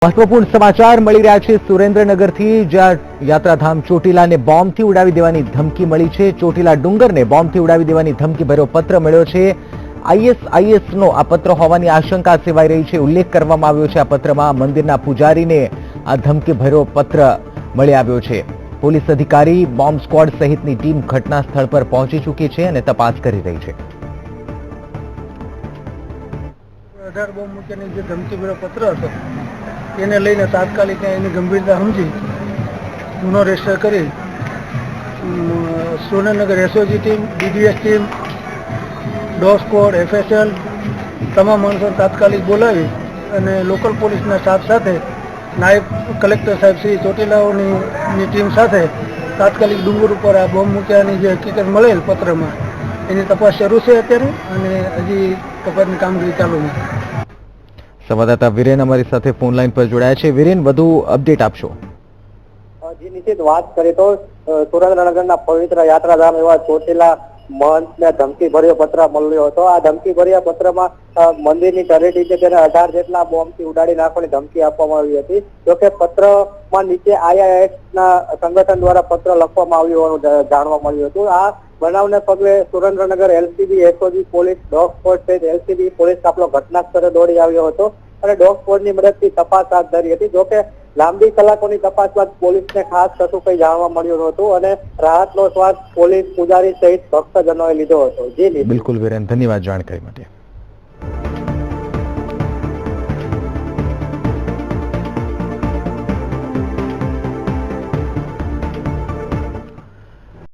મહત્વપૂર્ણ સમાચાર મળી રહ્યા છે સુરેન્દ્રનગરથી, જ્યાં યાત્રાધામ ચોટીલાને બોમ્બથી ઉડાવી દેવાની ધમકી મળી છે। ચોટીલા ડુંગરને બોમ્બથી ઉડાવી દેવાની ધમકી ભર્યો પત્ર મળ્યો છે। આઈએસઆઈએસનો આ પત્ર હોવાની આશંકા સેવાઈ રહી છે। ઉલ્લેખ કરવામાં આવ્યો છે આ પત્રમાં મંદિરના પૂજારીને આ ધમકી ભર્યો પત્ર મળી આવ્યો છે। પોલીસ અધિકારી, બોમ્બ સ્ક્વોડ સહિતની ટીમ ઘટના સ્થળ પર પહોંચી ચૂકી છે અને તપાસ કરી રહી છે। 18 બોમ્બ મૂક્યાની જે ધમકી ભર્યો પત્ર હતો તેને લઈને તાત્કાલિક એની ગંભીરતા સમજી ગુનો રજીસ્ટર કરી Surendranagar SOG team, DDS team, dog squad, FSL તમામ માણસોને તાત્કાલિક બોલાવી અને લોકલ પોલીસના સ્ટાફ સાથે નાયબ કલેક્ટર સાહેબ શ્રી ચોટીલાઓની ટીમ સાથે તાત્કાલિક ડુંગર ઉપર આ બોમ્બ મૂક્યાની જે હકીકત મળેલ પત્રમાં એની તપાસ શરૂ છે અત્યારે અને હજી તપાસની કામગીરી ચાલુ છે। સંવાદદાતા વીરેન અમારી સાથે ફોન લાઈન પર જોડાયા છે। વીરેન, વધુ અપડેટ આપશો? જી નિશ્ચિત વાત કરીએ તો સુરેન્દ્રનગરના પવિત્ર યાત્રાધામ એવા ચોટીલા મહંતને ધમકી ભર્યો પત્ર મળ્યો હતો। આ ધમકી ભર્યા પત્રમાં મંદિરની તળેટી છે તેને 18 જેટલા બોમ્બથી ઉડાડી નાખવાની ધમકી આપવામાં આવી હતી। જોકે પત્રમાં નીચે આઈએસઆઈએસના સંગઠન દ્વારા પત્ર લખવામાં આવ્યું હોવાનું જાણવા મળ્યું હતું। આ બનાવને પગલે Surendranagar LCB, SOG police, dog squad સહિત એલસીબી પોલીસ કાફલો ઘટના સ્થળે દોડી આવ્યો હતો અને ડોગ સ્ક્વોડની મદદથી તપાસ હાથ ધરી હતી। જોકે લાંબી કલાકોની તપાસ બાદ પોલીસને ખાસ કશું કંઈ જાણવા મળ્યું નહોતું અને રાહતનો શ્વાસ પોલીસ, પૂજારી સહિત ભક્તજનોએ લીધો હતો। જી બિલકુલ વીરેન, ધન્યવાદ જાણકારી માટે।